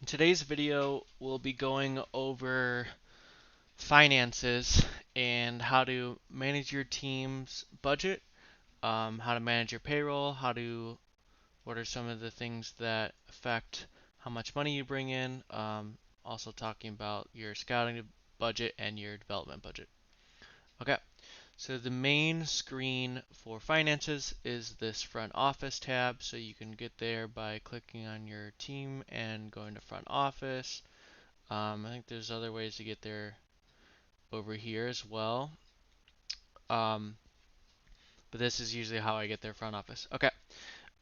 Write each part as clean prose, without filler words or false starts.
In today's video, we'll be going over finances and how to manage your team's budget, how to manage your payroll, what are some of the things that affect how much money you bring in, also talking about your scouting budget and your development budget. Okay, so the main screen for finances is this front office tab. So you can get there by clicking on your team and going to front office. I think there's other ways to get there over here as well. Um, but this is usually how I get there front office. Okay.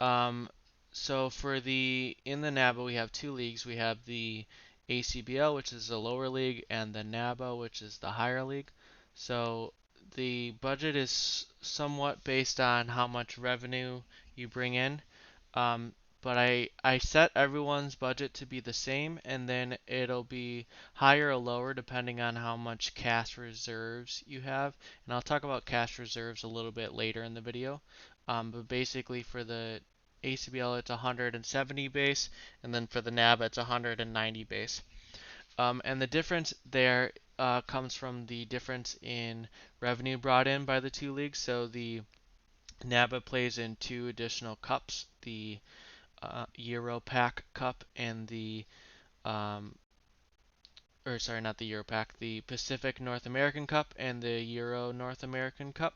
Um, so in the NABA we have two leagues. We have the ACBL, which is the lower league, and the NABA, which is the higher league. So the budget is somewhat based on how much revenue you bring in. Um, but I set everyone's budget to be the same, and then it'll be higher or lower depending on how much cash reserves you have. And I'll talk about cash reserves a little bit later in the video. But basically for the ACBL it's 170 base, and then for the NAB it's 190 base. And the difference there comes from the difference in revenue brought in by the two leagues. So the NABA plays in two additional cups, the Euro Pack Cup and um, or sorry, not the Euro Pack, the Pacific North American Cup and the Euro North American Cup.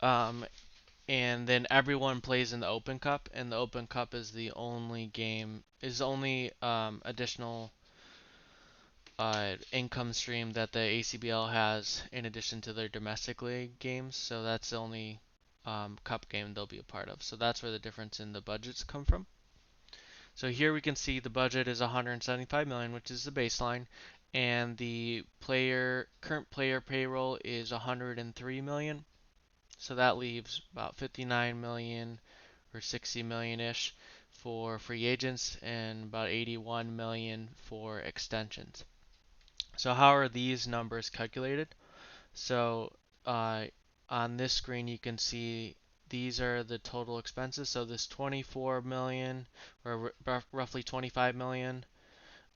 Um, and then everyone plays in the Open Cup, and the Open Cup is the only additional income stream that the ACBL has in addition to their domestic league games. So that's the only cup game they'll be a part of. So that's where the difference in the budgets come from. So here we can see the budget is 175 million, which is the baseline, and the current player payroll is 103 million. So that leaves about 59 million or 60 million-ish for free agents and about 81 million for extensions. So how are these numbers calculated? So uh, on this screen you can see these are the total expenses. So this 24 million or roughly 25 million,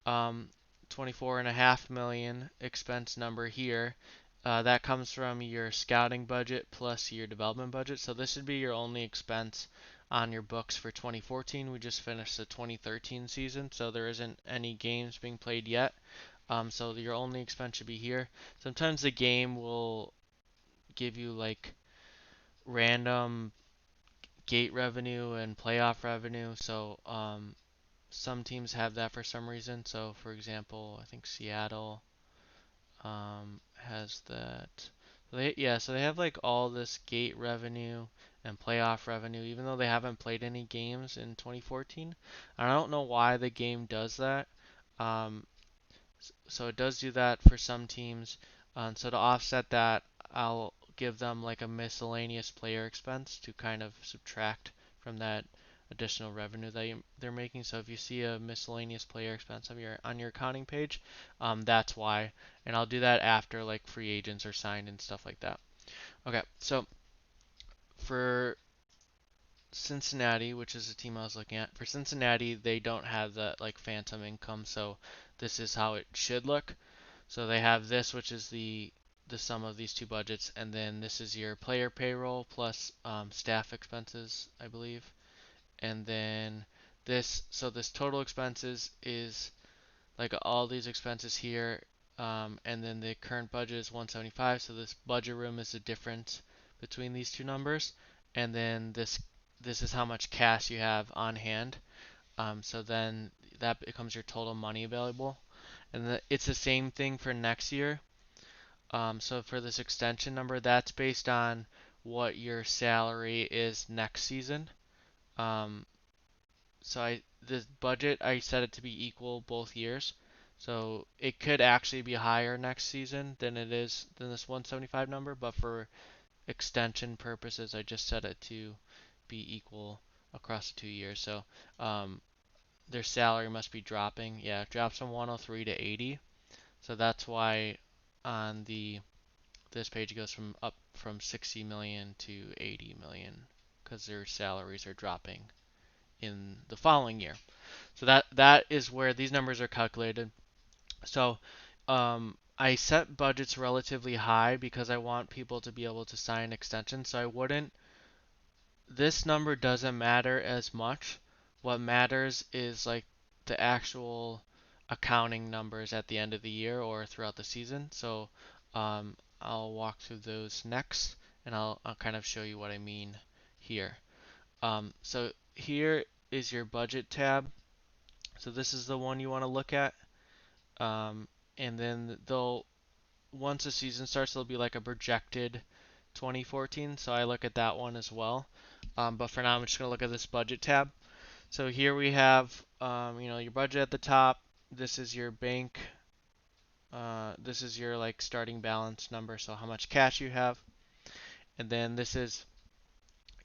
24.5 million expense number here. That comes from your scouting budget plus your development budget. So this should be your only expense on your books for 2014. We just finished the 2013 season, so there isn't any games being played yet. So your only expense should be here. Sometimes the game will give you like random gate revenue and playoff revenue. So some teams have that for some reason. So for example, I think Seattle has that. So they have like all this gate revenue and playoff revenue, even though they haven't played any games in 2014. I don't know why the game does that. Um, so it does do that for some teams. So to offset that, I'll give them like a miscellaneous player expense to kind of subtract from that additional revenue that they're making. So if you see a miscellaneous player expense on your accounting page, that's why. And I'll do that after like free agents are signed and stuff like that. Okay, so for Cincinnati, which is the team I was looking at, for Cincinnati, they don't have that like phantom income, so this is how it should look. So they have this, which is the sum of these two budgets, and then this is your player payroll plus staff expenses, I believe. And then this total expenses is like all these expenses here, and then the current budget is 175. So this budget room is the difference between these two numbers, and then this is how much cash you have on hand. So then that becomes your total money available, and it's the same thing for next year. So for this extension number, that's based on what your salary is next season. Um, the budget I set it to be equal both years. So it could actually be higher next season than this 175 number, but for extension purposes, I just set it to be equal across the 2 years. So their salary must be dropping. Yeah, it drops from 103 to 80. So that's why on the this page goes from 60 million to 80 million because their salaries are dropping in the following year. So that is where these numbers are calculated. So I set budgets relatively high because I want people to be able to sign extensions. So I wouldn't, this number doesn't matter as much. What matters is like the actual accounting numbers at the end of the year or throughout the season. So I'll walk through those next, and I'll kind of show you what I mean here. So here is your budget tab. So this is the one you want to look at. Um, and then they'll, once the season starts, there'll be like a projected 2014. So I look at that one as well. But for now, I'm just going to look at this budget tab. So here we have, your budget at the top. This is your bank. This is your like starting balance number. So how much cash you have. And then this is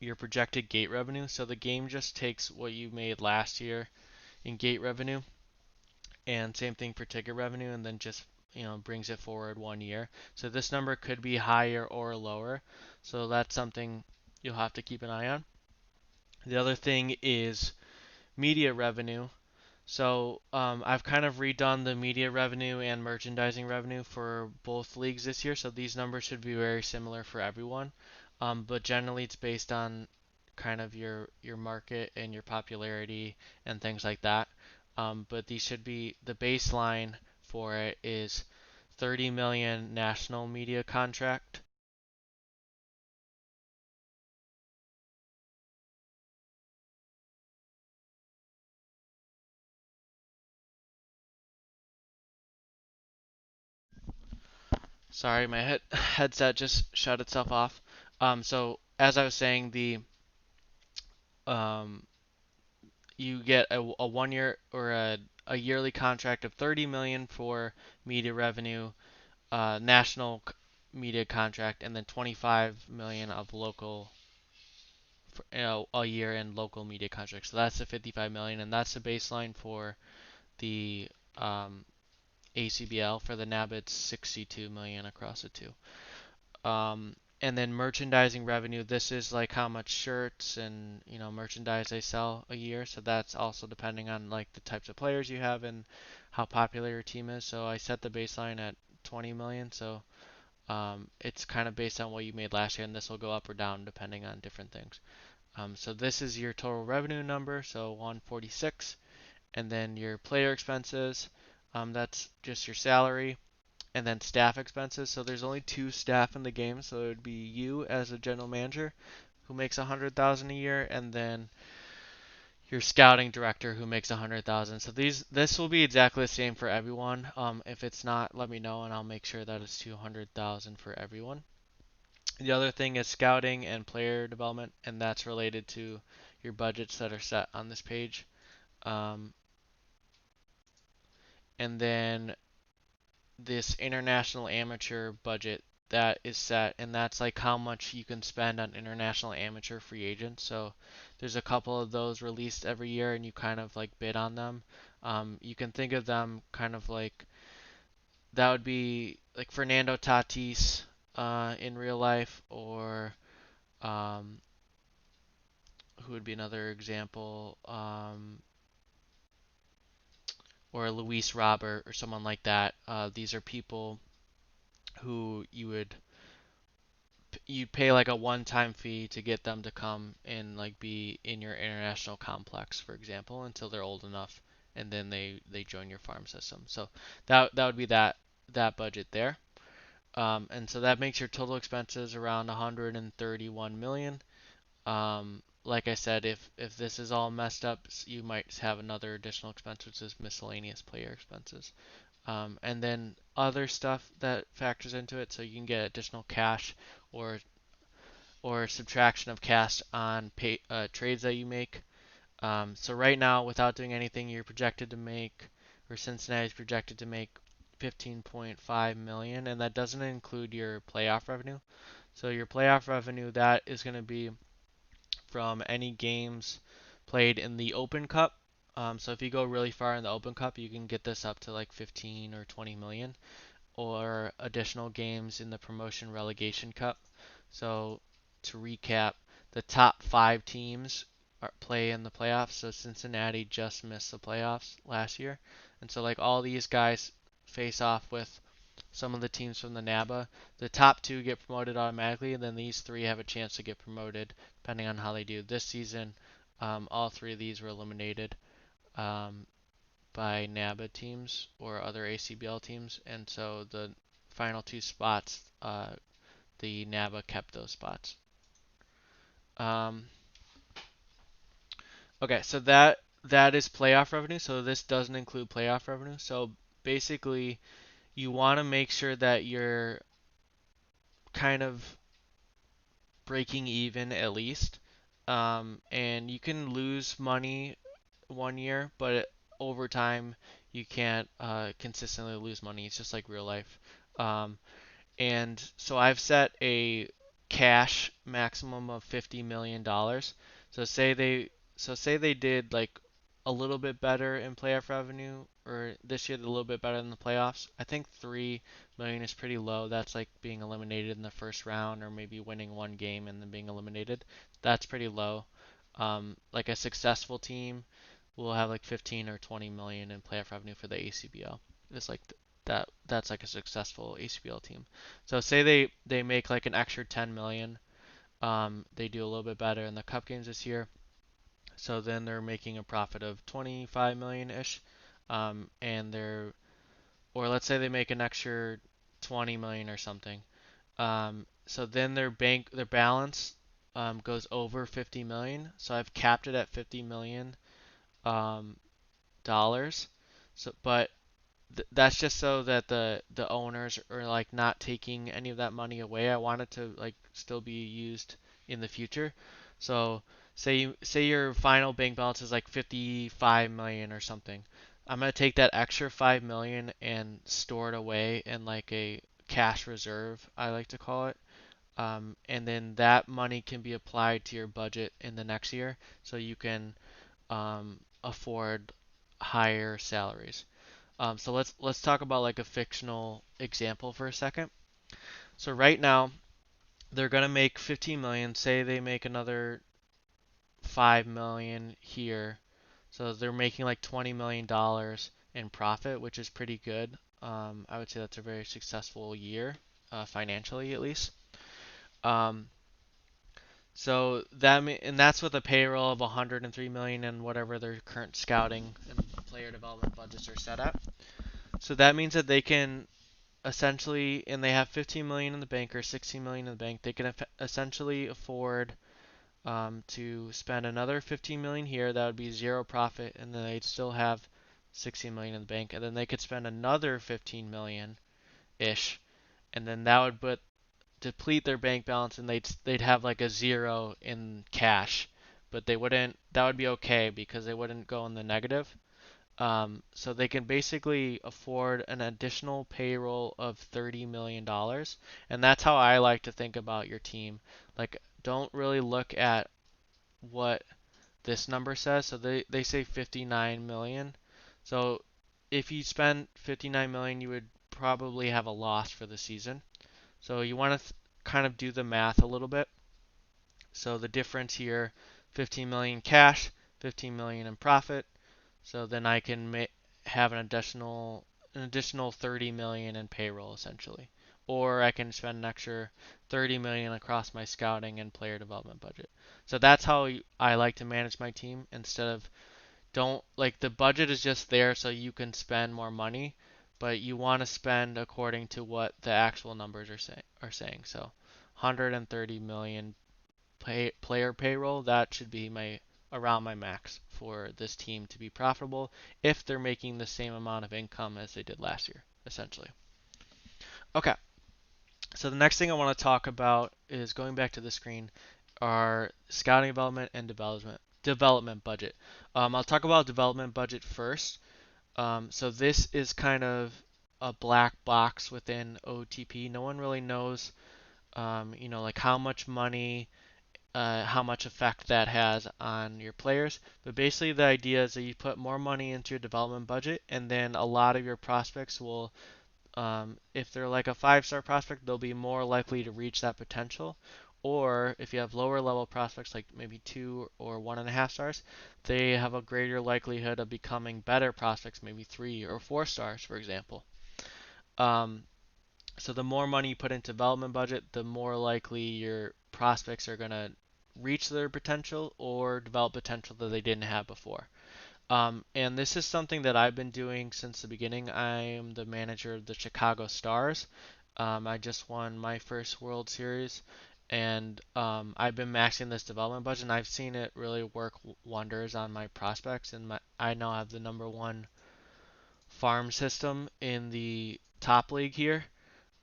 your projected gate revenue. So the game just takes what you made last year in gate revenue, and same thing for ticket revenue, and then just brings it forward 1 year. So this number could be higher or lower. So that's something you'll have to keep an eye on. The other thing is media revenue. So I've kind of redone the media revenue and merchandising revenue for both leagues this year. So these numbers should be very similar for everyone. But generally it's based on kind of your market and your popularity and things like that. But these should be, the baseline for it is 30 million national media contract. Sorry, my headset just shut itself off. So as I was saying, the um, you get a 1 year or a yearly contract of 30 million for media revenue, national media contract, and then 25 million of local, a year in local media contracts. So that's the 55 million, and that's the baseline for the ACBL. For the NABA, it's 62 million across the two. And then merchandising revenue, this is like how much shirts and merchandise they sell a year. So that's also depending on like the types of players you have and how popular your team is. So I set the baseline at 20 million. So it's kind of based on what you made last year, and this will go up or down depending on different things. So this is your total revenue number, so 146, and then your player expenses, that's just your salary, and then staff expenses. So there's only two staff in the game, so it would be you as a general manager who makes 100,000 a year, and then your scouting director who makes 100,000. So this will be exactly the same for everyone. If it's not, let me know and I'll make sure that it's 200,000 for everyone. The other thing is scouting and player development, and that's related to your budgets that are set on this page. Um, and then this international amateur budget that is set, and that's like how much you can spend on international amateur free agents. So there's a couple of those released every year, and you kind of like bid on them. You can think of them kind of like, that would be like Fernando Tatis in real life, or um, who would be another example, or Luis Robert or someone like that. These are people who you'd pay like a one-time fee to get them to come and like be in your international complex, for example, until they're old enough, and then they join your farm system. So that would be that budget there. And so that makes your total expenses around 131 million. Like I said, if this is all messed up, you might have another additional expense, which is miscellaneous player expenses. And then other stuff that factors into it, so you can get additional cash or subtraction of cash on trades that you make. So right now, without doing anything, you're projected to make, or Cincinnati's projected to make 15.5 million, and that doesn't include your playoff revenue. So your playoff revenue, that is going to be from any games played in the Open Cup. So if you go really far in the Open Cup, you can get this up to like 15 or 20 million, or additional games in the Promotion Relegation Cup. So to recap, the top five teams play in the playoffs. So Cincinnati just missed the playoffs last year, and so like all these guys face off with some of the teams from the NABA. The top two get promoted automatically, and then these three have a chance to get promoted depending on how they do this season. All three of these were eliminated um, by NABA teams or other ACBL teams, and so the final two spots, the NABA kept those spots. Um, okay, so that is playoff revenue. So this doesn't include playoff revenue. So basically, you want to make sure that you're kind of breaking even at least. And you can lose money one year, but over time you can't consistently lose money. It's just like real life. Um, and so I've set a cash maximum of $50 million. So say they did like a little bit better in playoff revenue, or this year a little bit better than the playoffs. I think 3 million is pretty low. That's like being eliminated in the first round, or maybe winning one game and then being eliminated. That's pretty low. Like a successful team will have like 15 or 20 million in playoff revenue for the ACBL. It's like that's like a successful ACBL team. So say they make like an extra 10 million. They do a little bit better in the cup games this year. So then they're making a profit of 25 million ish. And they're or let's say they make an extra 20 million or something. So then their balance goes over 50 million. So I've capped it at 50 million um, dollars. So but that's just so that the owners are like not taking any of that money away. I want it to like still be used in the future. So say your final bank balance is like 55 million or something. I'm gonna take that extra 5 million and store it away in like a cash reserve, I like to call it. And then that money can be applied to your budget in the next year, so you can afford higher salaries. So let's talk about like a fictional example for a second. So right now they're gonna make 15 million. Say they make another 5 million here, so they're making like $20 million in profit, which is pretty good. I would say that's a very successful year, financially at least. Um, so and that's with a payroll of 103 million and whatever their current scouting and player development budgets are set at. So that means that they can essentially, and they have 15 million in the bank or 16 million in the bank, they can essentially afford to spend another 15 million here. That would be zero profit, and then they'd still have 16 million in the bank, and then they could spend another 15 million ish, and then that would deplete their bank balance, and they'd have like a zero in cash, but they wouldn't. That would be okay because they wouldn't go in the negative. So they can basically afford an additional payroll of $30 million. And that's how I like to think about your team. Like, don't really look at what this number says. So they say 59 million. So if you spend 59 million, you would probably have a loss for the season. So you want to kind of do the math a little bit. So the difference here, 15 million cash, 15 million in profit. So then I can have an additional 30 million in payroll essentially, or I can spend an extra 30 million across my scouting and player development budget. So that's how I like to manage my team. Instead of don't like the budget is just there so you can spend more money, but you want to spend according to what the actual numbers are saying. So 130 million player payroll, that should be my around my max for this team to be profitable if they're making the same amount of income as they did last year, essentially. Okay, so the next thing I want to talk about is going back to the screen are scouting development and development budget. I'll talk about development budget first. So this is kind of a black box within OOTP. No one really knows, like how much money how much effect that has on your players. But basically, the idea is that you put more money into your development budget, and then a lot of your prospects will, if they're like a 5-star prospect, they'll be more likely to reach that potential. Or if you have lower level prospects like maybe 2 or 1.5 stars, they have a greater likelihood of becoming better prospects, maybe 3 or 4 stars, for example. Um, so the more money you put into development budget, the more likely your prospects are going to reach their potential or develop potential that they didn't have before. And this is something that I've been doing since the beginning. I am the manager of the Chicago Stars. I just won my first World Series, and I've been maxing this development budget, and I've seen it really work wonders on my prospects. And I now have the #1 farm system in the top league here.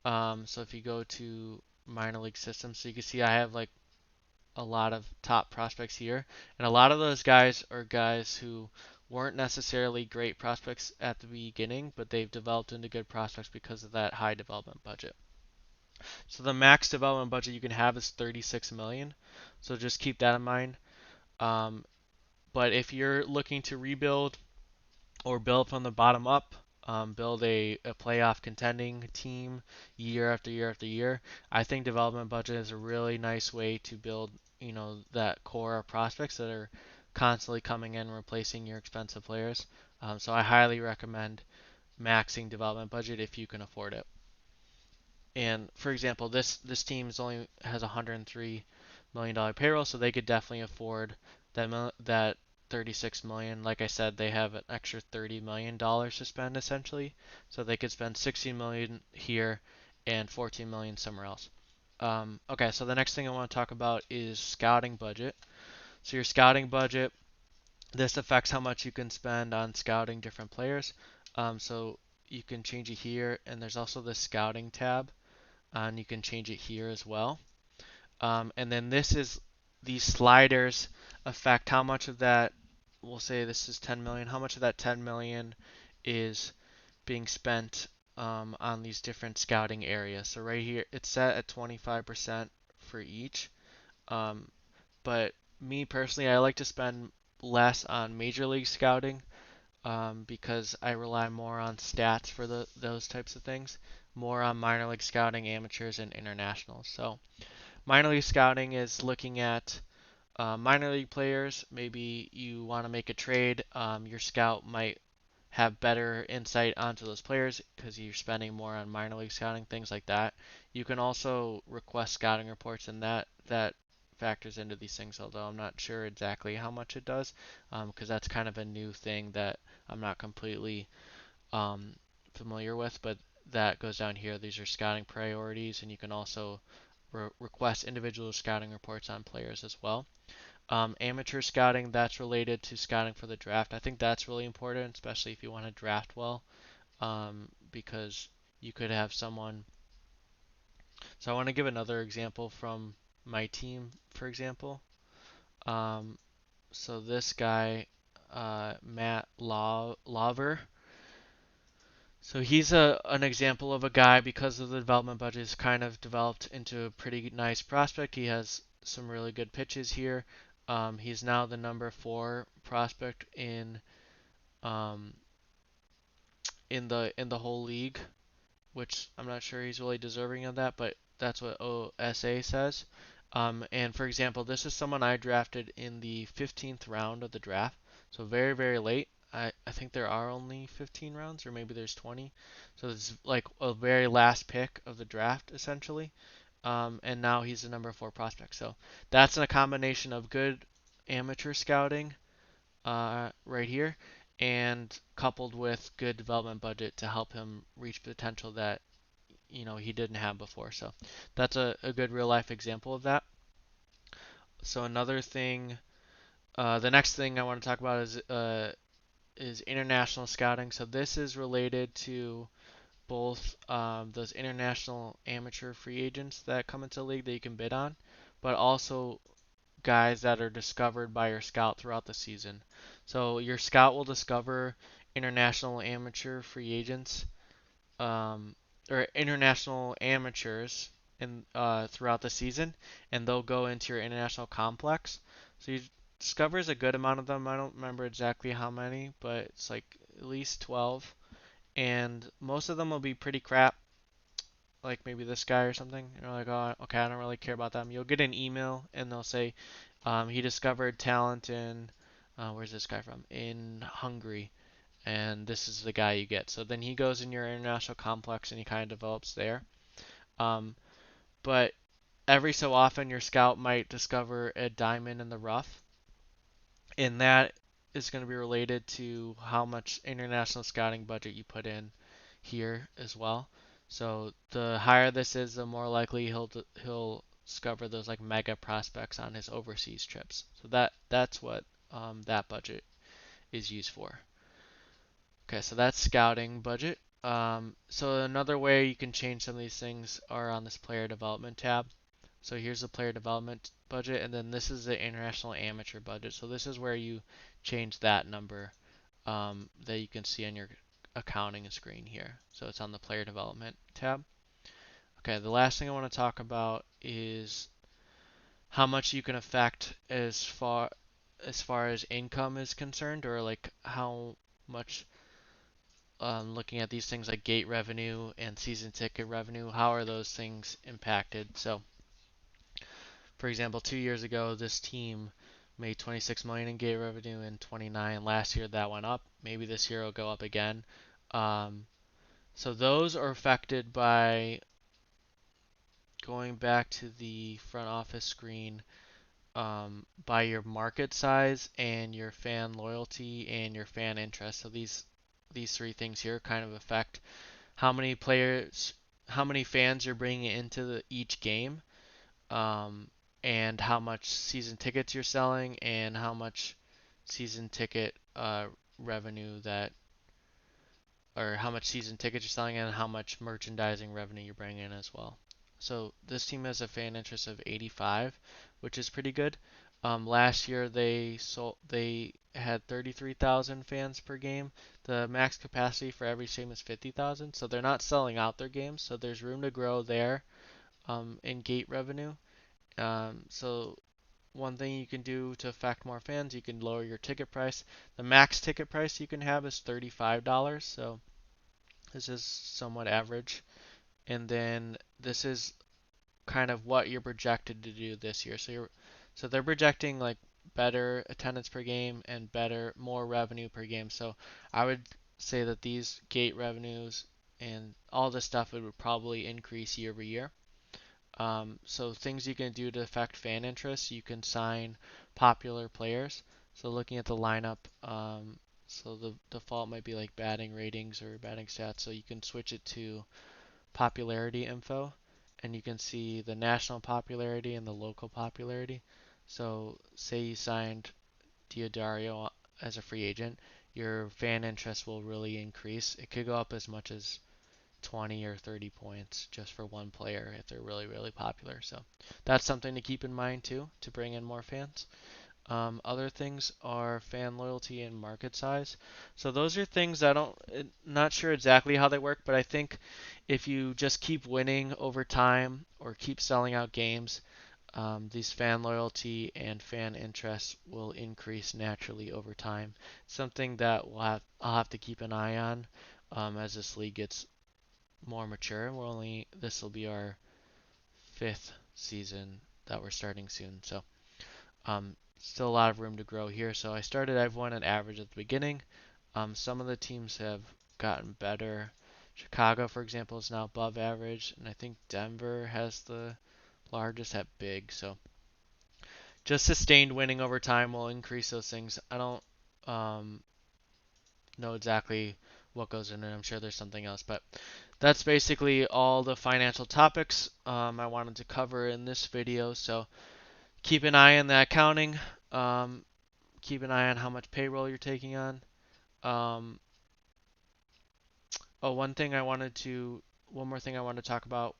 So if you go to minor league systems, so you can see I have like a lot of top prospects here. And a lot of those guys are guys who weren't necessarily great prospects at the beginning, but they've developed into good prospects because of that high development budget. So the max development budget you can have is 36 million. So just keep that in mind. Um, but if you're looking to rebuild or build from the bottom up, build a playoff contending team year after year after year, I think development budget is a really nice way to build, that core of prospects that are constantly coming in and replacing your expensive players. So I highly recommend maxing development budget if you can afford it. And for example, this team is only has $103 million payroll, so they could definitely afford that 36 million. Like I said, they have an extra $30 million to spend essentially, so they could spend 16 million here and 14 million somewhere else. Okay, so the next thing I want to talk about is scouting budget. So your scouting budget, this affects how much you can spend on scouting different players. So you can change it here, and there's also the scouting tab, and you can change it here as well. And then these sliders affect how much of that, we'll say this is 10 million, how much of that 10 million is being spent on these different scouting areas. So right here, it's set at 25% for each. Um, but me personally, I like to spend less on major league scouting because I rely more on stats for those types of things, more on minor league scouting, amateurs, and internationals. So minor league scouting is looking at minor league players. Maybe you want to make a trade. Your scout might have better insight onto those players because you're spending more on minor league scouting, things like that. You can also request scouting reports, and that factors into these things. Although I'm not sure exactly how much it does, because that's kind of a new thing that I'm not completely um, familiar with. But that goes down here. These are scouting priorities, and you can also request individual scouting reports on players as well. Amateur scouting, that's related to scouting for the draft. I think that's really important, especially if you want to draft well, because you could have someone. So I want to give another example from my team, for example. Um, so this guy, Matt Laver, so he's an example of a guy because of the development budget is kind of developed into a pretty nice prospect. He has some really good pitches here. He's now the #4 prospect um, in the whole league, which I'm not sure he's really deserving of that, but that's what OSA says. And for example, this is someone I drafted in the 15th round of the draft, so very, very late. I think there are only 15 rounds, or maybe there's 20. So it's like a very last pick of the draft, essentially. And now he's the #4 prospect. So that's a combination of good amateur scouting right here, and coupled with good development budget to help him reach potential that he didn't have before. So that's a good real life example of that. So another thing, the next thing I want to talk about is international scouting. So this is related to both those international amateur free agents that come into the league that you can bid on, but also guys that are discovered by your scout throughout the season. So your scout will discover international amateur free agents um, or international amateurs in throughout the season, and they'll go into your international complex. So you discovers a good amount of them. I don't remember exactly how many, but it's like at least 12, and most of them will be pretty crap. like maybe this guy or something. You're like, oh, okay, I don't really care about them. You'll get an email and they'll say, he discovered talent in, where's this guy from? In Hungary, and this is the guy you get. So then he goes in your international complex and he kind of develops there. Um, but every so often your scout might discover a diamond in the rough, and that is going to be related to how much international scouting budget you put in here as well. So the higher this is, the more likely he'll discover those like mega prospects on his overseas trips. So that's what that budget is used for. Okay, so that's scouting budget. So another way you can change some of these things are on this player development tab. So here's the player development budget, and then this is the international amateur budget. So this is where you change that number that you can see on your accounting screen here. So it's on the player development tab. Okay, the last thing I want to talk about is how much you can affect as far as income is concerned, or like how much looking at these things like gate revenue and season ticket revenue, how are those things impacted? So for example, 2 years ago, this team made 26 million in gate revenue and 29. Last year that went up. Maybe this year it'll go up again. Um, so those are affected by going back to the front office screen, by your market size and your fan loyalty and your fan interest. So these three things here kind of affect how many players, how many fans you're bringing into each game, um, and how much season tickets you're selling, and how much season ticket revenue that, or how much season tickets you're selling, and how much merchandising revenue you're bringing in as well. So this team has a fan interest of 85, which is pretty good. Last year they had 33,000 fans per game. The max capacity for every team is 50,000, so they're not selling out their games. So there's room to grow there in gate revenue. So one thing you can do to affect more fans, you can lower your ticket price. The max ticket price you can have is $35, so this is somewhat average. And then this is kind of what you're projected to do this year. So they're projecting like better attendance per game and more revenue per game. So I would say that these gate revenues and all this stuff would probably increase year over year. So things you can do to affect fan interest, you can sign popular players. So looking at the lineup, so the default might be like batting ratings or batting stats. So you can switch it to popularity info, and you can see the national popularity and the local popularity. So say you signed Diodario as a free agent, your fan interest will really increase. It could go up as much as 20 or 30 points just for one player if they're really, really popular. So that's something to keep in mind too to bring in more fans. Other things are fan loyalty and market size. So those are things I don't, not sure exactly how they work, but I think if you just keep winning over time or keep selling out games, these fan loyalty and fan interest will increase naturally over time. Something that I'll have to keep an eye on as this league gets more mature. This will be our fifth season that we're starting soon. So still a lot of room to grow here. So I started everyone at average at the beginning. Some of the teams have gotten better. Chicago, for example, is now above average, and I think Denver has the largest at big. So just sustained winning over time will increase those things. I don't um, know exactly what goes in it. I'm sure there's something else, but that's basically all the financial topics I wanted to cover in this video. So keep an eye on the accounting. Um, Keep an eye on how much payroll you're taking on. Um, oh, one more thing I wanted to talk about.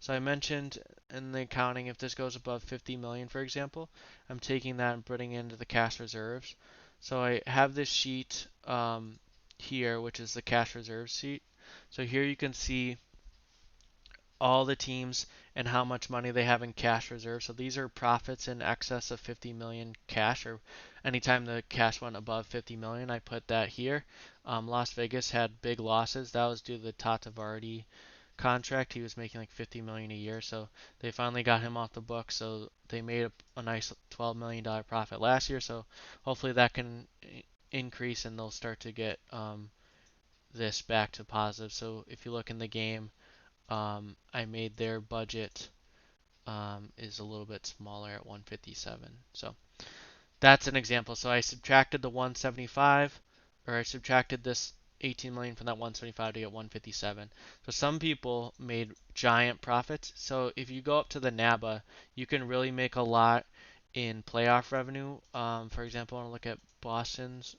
So I mentioned in the accounting, if this goes above 50 million, for example, I'm taking that and putting it into the cash reserves. So I have this sheet here, which is the cash reserve sheet. So here you can see all the teams and how much money they have in cash reserve. So these are profits in excess of 50 million cash, or anytime the cash went above 50 million, I put that here. Las Vegas had big losses. That was due to the Tata Vardy contract, he was making like 50 million a year. So they finally got him off the book. So they made a nice $12 million profit last year. So hopefully that can increase and they'll start to get this back to positive. So if you look in the game, I made their budget is a little bit smaller at 157. So that's an example. So I subtracted the 175, or I subtracted this 18 million from that 175 to get 157. So some people made giant profits. So if you go up to the NABA, you can really make a lot in playoff revenue. For example, I want to look at Boston's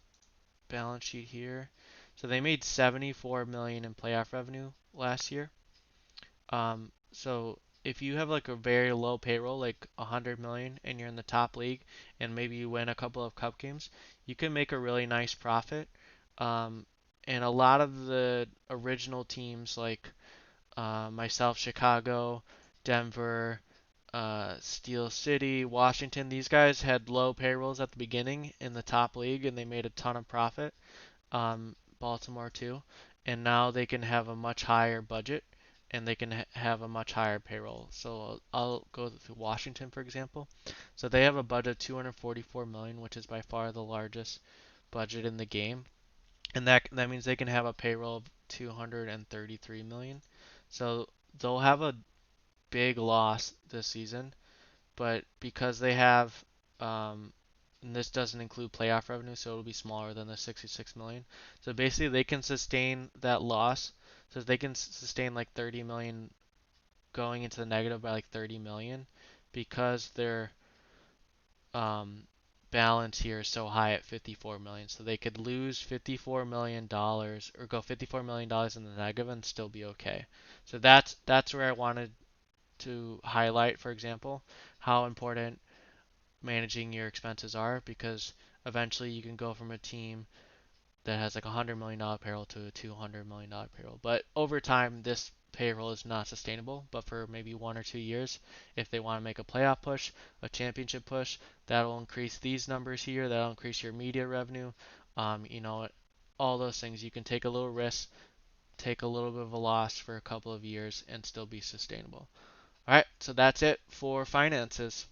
balance sheet here. So they made 74 million in playoff revenue last year. So if you have like a very low payroll, like 100 million, and you're in the top league, and maybe you win a couple of cup games, you can make a really nice profit. Um, and a lot of the original teams, like myself, Chicago, Denver, Steel City, Washington, these guys had low payrolls at the beginning in the top league, and they made a ton of profit. Baltimore too, and now they can have a much higher budget and they can have a much higher payroll. So I'll go to Washington for example. So they have a budget of 244 million, which is by far the largest budget in the game, and that means they can have a payroll of 233 million. So they'll have a big loss this season, but because they have, and this doesn't include playoff revenue, so it'll be smaller than the 66 million. So basically, they can sustain that loss. So they can sustain like 30 million going into the negative by like 30 million because their um, balance here is so high at 54 million. So they could lose 54 million dollars or go 54 million dollars in the negative and still be okay. So that's where I wanted to highlight, for example, how important managing your expenses are because eventually you can go from a team that has like $100 million payroll to a $200 million payroll. But over time, this payroll is not sustainable. But for maybe 1 or 2 years, if they want to make a playoff push, a championship push, that'll increase these numbers here. That'll increase your media revenue. You know, all those things. You can take a little risk, take a little bit of a loss for a couple of years, and still be sustainable. All right, so that's it for finances.